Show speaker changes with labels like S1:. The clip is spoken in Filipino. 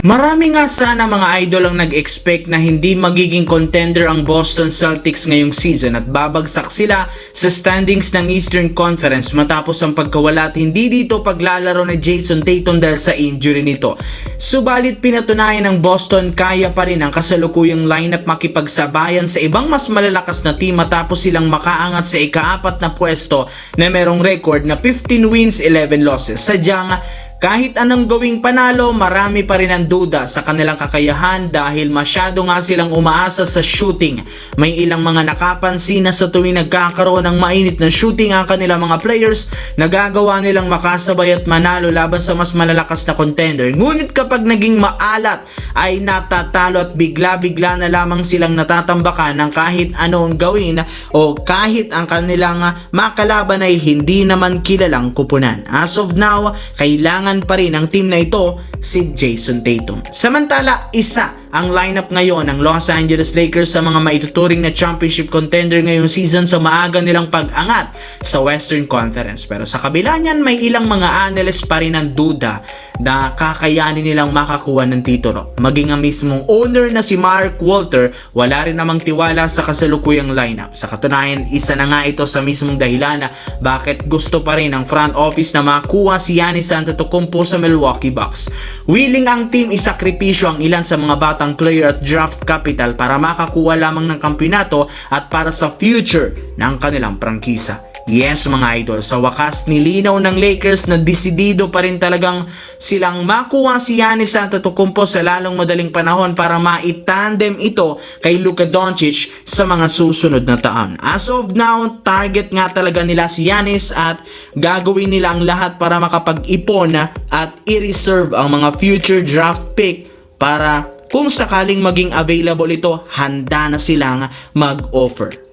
S1: Marami nga sana mga idol ang nag-expect na hindi magiging contender ang Boston Celtics ngayong season at babagsak sila sa standings ng Eastern Conference matapos ang pagkawala at hindi dito paglalaro ni Jason Tatum dahil sa injury nito. Subalit pinatunayan ng Boston kaya pa rin ang kasalukuyang lineup makipagsabayan sa ibang mas malalakas na team matapos silang makaangat sa ika-4 na pwesto na merong record na 15 wins, 11 losses. Sadyang kahit anong gawing panalo, marami pa rin ang duda sa kanilang kakayahan dahil masyado nga silang umaasa sa shooting. May ilang mga nakapansin na sa tuwing nagkakaroon ng mainit na shooting ang kanilang mga players, nagagawa nilang makasabay at manalo laban sa mas malalakas na contender. Ngunit kapag naging maalat ay natatalo at bigla-bigla na lamang silang natatambakan ng kahit anong gawin o kahit ang kanilang makalaban ay hindi naman kilalang kupunan. As of now, kailangan pa rin ang team na ito si Jason Tatum. Samantala, isa ang lineup ngayon ng Los Angeles Lakers sa mga maituturing na championship contender ngayong season sa maaga nilang pag-angat sa Western Conference. Pero sa kabila niyan, may ilang mga analysts pa rin ang duda na kakayanin nilang makakuha ng titulo. Maging ang mismong owner na si Mark Walter, wala rin namang tiwala sa kasalukuyang lineup. Sa katunayan, isa na nga ito sa mismong dahilan na bakit gusto pa rin ng front office na makuha si Giannis Antetokounmpo sa Milwaukee Bucks. Willing ang team isakripisyo ang ilan sa mga batang player at draft capital para makakuha lamang ng kampeonato at para sa future ng kanilang prangkisa. Yes mga idol, sa wakas nilinaw ng Lakers na desidido pa rin talagang silang makuha si Giannis Antetokounmpo sa lalong madaling panahon para maitandem ito kay Luka Doncic sa mga susunod na taon. As of now, target nga talaga nila si Giannis at gagawin nila ang lahat para makapag-ipon at i-reserve ang mga future draft pick para kung sakaling maging available ito, handa na silang mag-offer.